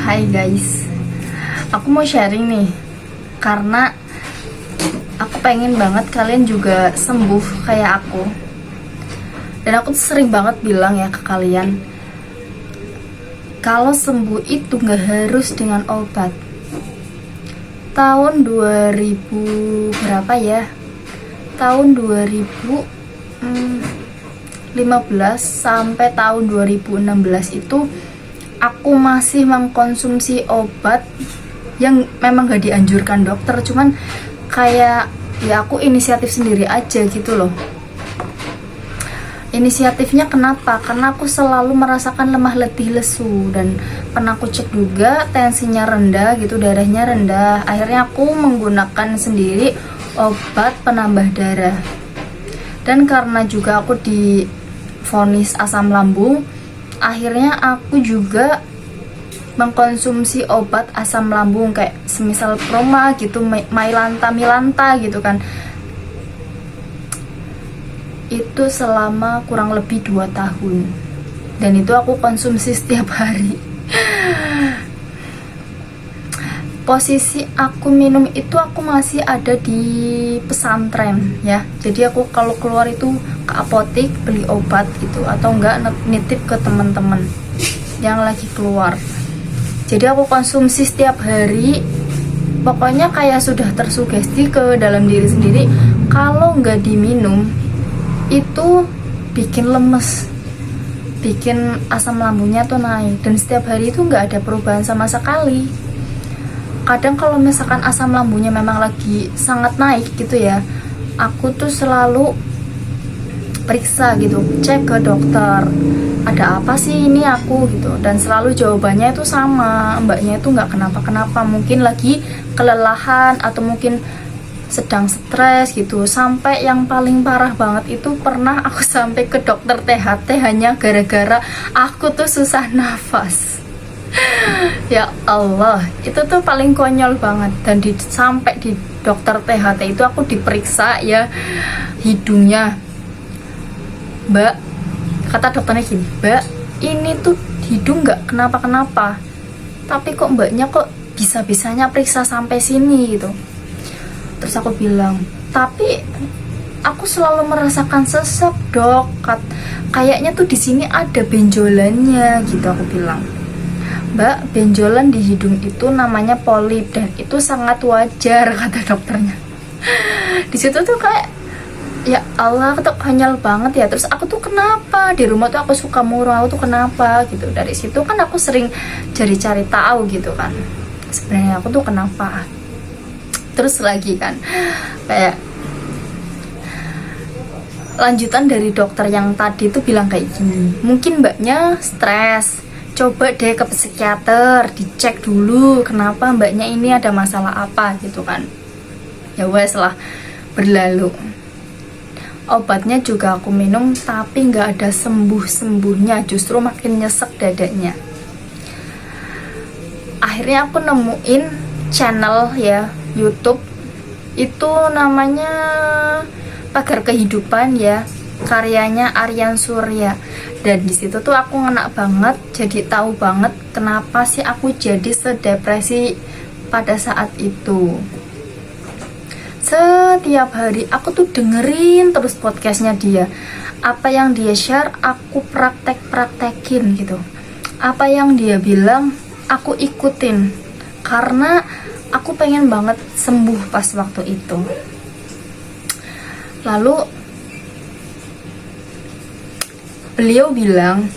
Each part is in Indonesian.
Hai guys, aku mau sharing nih karena aku pengen banget kalian juga sembuh kayak aku. Dan aku tuh sering banget bilang ya ke kalian, kalau sembuh itu gak harus dengan obat. Tahun 2000 berapa ya? Tahun 2015 sampai tahun 2016 itu aku masih mengkonsumsi obat yang memang gak dianjurkan dokter, cuman kayak ya aku inisiatif sendiri aja gitu loh. Inisiatifnya kenapa? Karena aku selalu merasakan lemah letih lesu, dan pernah aku cek juga tensinya rendah gitu, darahnya rendah. Akhirnya aku menggunakan sendiri obat penambah darah. Dan karena juga aku divonis asam lambung, akhirnya aku juga mengkonsumsi obat asam lambung kayak semisal Proma gitu, Milanta gitu kan. Itu selama kurang lebih 2 tahun, dan itu aku konsumsi setiap hari. Posisi aku minum itu aku masih ada di pesantren ya, jadi aku kalau keluar itu ke apotik beli obat gitu, atau enggak nitip ke teman-teman yang lagi keluar. Jadi aku konsumsi setiap hari. Pokoknya kayak sudah tersugesti ke dalam diri sendiri, kalau nggak diminum itu bikin lemes, bikin asam lambungnya tuh naik, dan setiap hari itu nggak ada perubahan sama sekali. Kadang kalau misalkan asam lambungnya memang lagi sangat naik gitu ya, aku tuh selalu periksa gitu, cek ke dokter, ada apa sih ini aku gitu, dan selalu jawabannya itu sama, mbaknya itu nggak kenapa-kenapa, mungkin lagi kelelahan atau mungkin sedang stres gitu. Sampai yang paling parah banget itu pernah aku sampai ke dokter THT hanya gara-gara aku tuh susah nafas. Ya Allah, itu tuh paling konyol banget. Dan sampai di dokter THT itu aku diperiksa ya hidungnya. Mbak, kata dokternya gini, Mbak, ini tuh hidung nggak kenapa-kenapa, tapi kok mbaknya kok bisa-bisanya periksa sampai sini gitu. Terus aku bilang, tapi aku selalu merasakan sesek dok, kayaknya tuh di sini ada benjolannya gitu. Aku bilang, Mbak, benjolan di hidung itu namanya polip, dan itu sangat wajar, kata dokternya. Di situ tuh kayak, ya Allah, aku tuh konyol banget ya. Terus aku tuh kenapa di rumah tuh aku suka murah, aku tuh kenapa gitu. Dari situ kan aku sering cari-cari tahu gitu kan, sebenarnya aku tuh kenapa. Terus lagi kan kayak lanjutan dari dokter yang tadi tuh bilang kayak gini, mungkin mbaknya stres, coba deh ke psikiater, dicek dulu kenapa mbaknya ini ada masalah apa gitu kan. Ya wes lah, berlalu. Obatnya juga aku minum, tapi nggak ada sembuh-sembuhnya, justru makin nyesek dadanya. Akhirnya aku nemuin channel ya YouTube, itu namanya Pagar Kehidupan ya, karyanya Aryan Surya. Dan disitu tuh aku ngena banget, jadi tahu banget kenapa sih aku jadi sedepresi pada saat itu. Setiap hari aku tuh dengerin terus podcastnya dia. Apa yang dia share aku praktekin gitu. Apa yang dia bilang aku ikutin, karena aku pengen banget sembuh pas waktu itu. Lalu beliau bilang,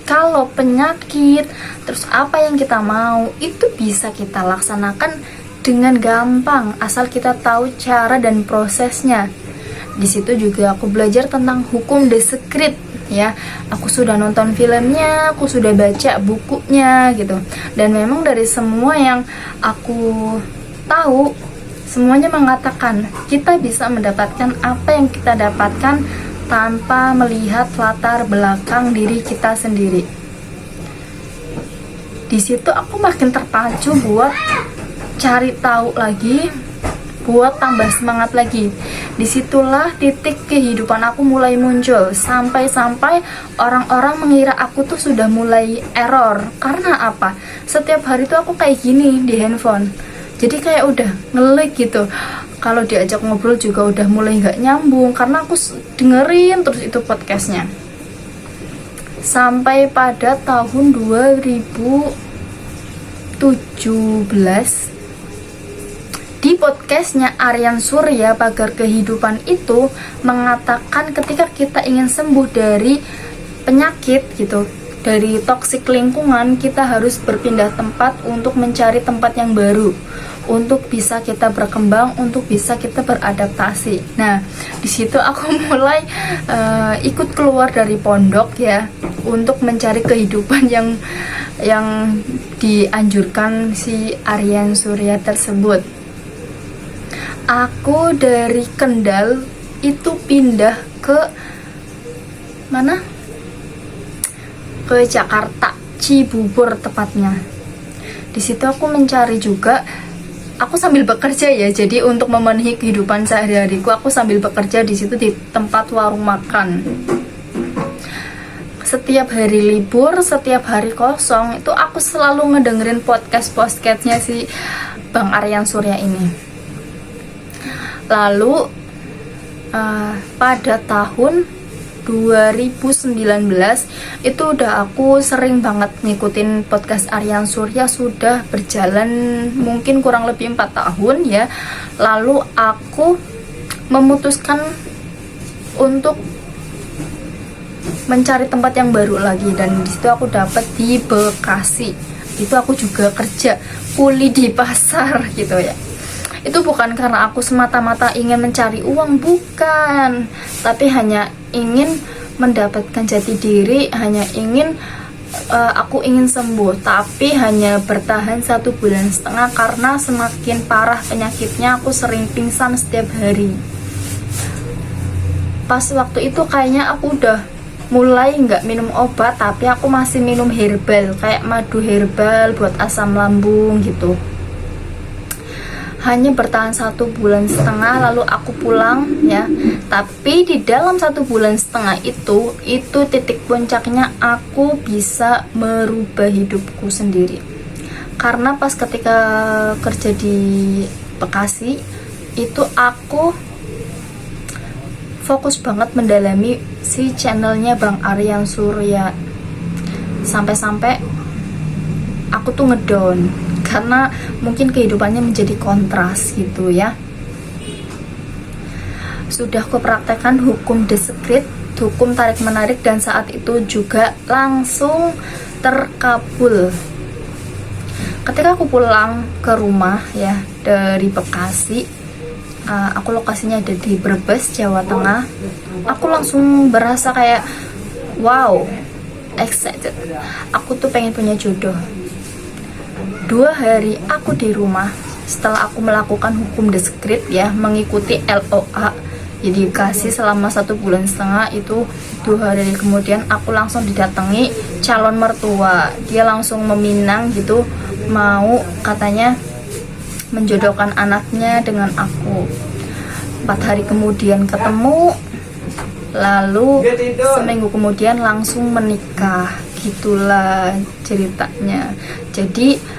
kalau penyakit terus apa yang kita mau itu bisa kita laksanakan dengan gampang, asal kita tahu cara dan prosesnya. Di situ juga aku belajar tentang hukum The Secret ya. Aku sudah nonton filmnya, aku sudah baca bukunya gitu. Dan memang dari semua yang aku tahu, semuanya mengatakan kita bisa mendapatkan apa yang kita dapatkan tanpa melihat latar belakang diri kita sendiri. Di situ aku makin terpacu buat cari tahu lagi buat tambah semangat lagi. Disitulah titik kehidupan aku mulai muncul, sampai-sampai orang-orang mengira aku tuh sudah mulai error. Karena apa? Setiap hari tuh aku kayak gini di handphone, jadi kayak udah ngelag gitu. Kalau diajak ngobrol juga udah mulai nggak nyambung, karena aku dengerin terus itu podcastnya. Sampai pada tahun 2017, di podcastnya Aryan Surya Pagar Kehidupan itu mengatakan ketika kita ingin sembuh dari penyakit gitu, dari toksik lingkungan, kita harus berpindah tempat untuk mencari tempat yang baru, untuk bisa kita berkembang, untuk bisa kita beradaptasi. Nah, di situ aku mulai ikut keluar dari pondok ya, untuk mencari kehidupan yang dianjurkan si Aryan Surya tersebut. Aku dari Kendal itu pindah ke mana? Ke Jakarta, Cibubur tepatnya. Di situ aku mencari juga, aku sambil bekerja ya. Jadi untuk memenuhi kehidupan sehari-hariku, aku sambil bekerja di situ di tempat warung makan. Setiap hari libur, setiap hari kosong, itu aku selalu ngedengerin podcastnya si Bang Aryan Surya ini. Lalu pada tahun 2019 itu udah aku sering banget ngikutin podcast Aryan Surya, sudah berjalan mungkin kurang lebih 4 tahun ya. Lalu aku memutuskan untuk mencari tempat yang baru lagi, dan disitu aku dapat di Bekasi. Itu aku juga kerja kuli di pasar gitu ya. Itu bukan karena aku semata-mata ingin mencari uang, bukan, tapi hanya ingin mendapatkan jati diri, hanya ingin aku ingin sembuh. Tapi hanya bertahan 1,5 bulan karena semakin parah penyakitnya, aku sering pingsan setiap hari. Pas waktu itu kayaknya aku udah mulai nggak minum obat, tapi aku masih minum herbal, kayak madu herbal buat asam lambung gitu. Hanya bertahan 1,5 bulan, lalu aku pulang ya. Tapi di dalam 1,5 bulan itu titik puncaknya aku bisa merubah hidupku sendiri. Karena pas ketika kerja di Bekasi itu aku fokus banget mendalami si channelnya Bang Aryan Surya, sampai-sampai aku tuh ngedown karena mungkin kehidupannya menjadi kontras gitu ya. Sudah aku praktekkan hukum The Secret, hukum tarik menarik, dan saat itu juga langsung terkabul. Ketika aku pulang ke rumah ya dari Bekasi, aku lokasinya ada di Brebes, Jawa Tengah. Aku langsung berasa kayak wow, excited. Aku tuh pengen punya jodoh. 2 hari aku di rumah setelah aku melakukan hukum The Secret ya, mengikuti LOA, jadi kasih selama 1,5 bulan. Itu 2 hari kemudian aku langsung didatangi calon mertua. Dia langsung meminang gitu, mau katanya menjodohkan anaknya dengan aku. 4 hari kemudian ketemu, lalu seminggu kemudian langsung menikah. Gitulah ceritanya. Jadi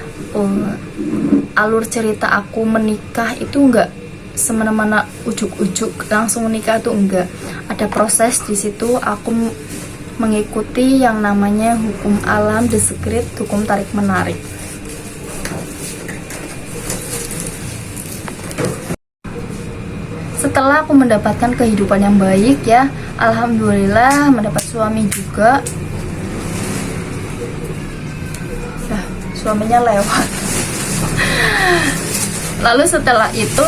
alur cerita aku menikah itu enggak semena-mena ujuk-ujuk langsung menikah, itu enggak. Ada proses di situ. Aku mengikuti yang namanya hukum alam, The Secret, hukum tarik menarik. Setelah aku mendapatkan kehidupan yang baik ya, alhamdulillah mendapat suami juga. Nah, suaminya lewat. Lalu setelah itu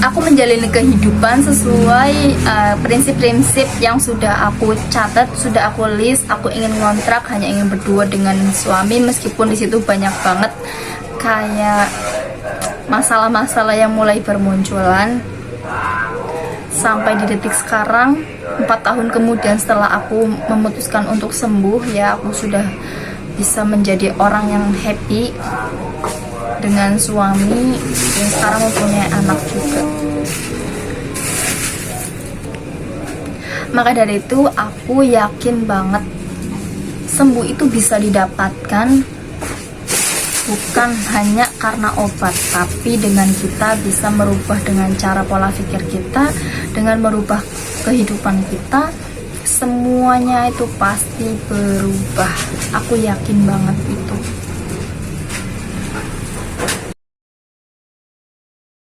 aku menjalani kehidupan sesuai prinsip-prinsip yang sudah aku catat, sudah aku list. Aku ingin ngontrak, hanya ingin berdua dengan suami, meskipun di situ banyak banget kayak masalah-masalah yang mulai bermunculan. Sampai di detik sekarang, 4 tahun kemudian setelah aku memutuskan untuk sembuh ya, aku sudah bisa menjadi orang yang happy. dengan suami yang sekarang mempunyai anak juga. Maka dari itu aku yakin banget sembuh itu bisa didapatkan bukan hanya karena obat, tapi dengan kita bisa merubah dengan cara pola pikir kita, dengan merubah kehidupan kita, semuanya itu pasti berubah. Aku yakin banget itu.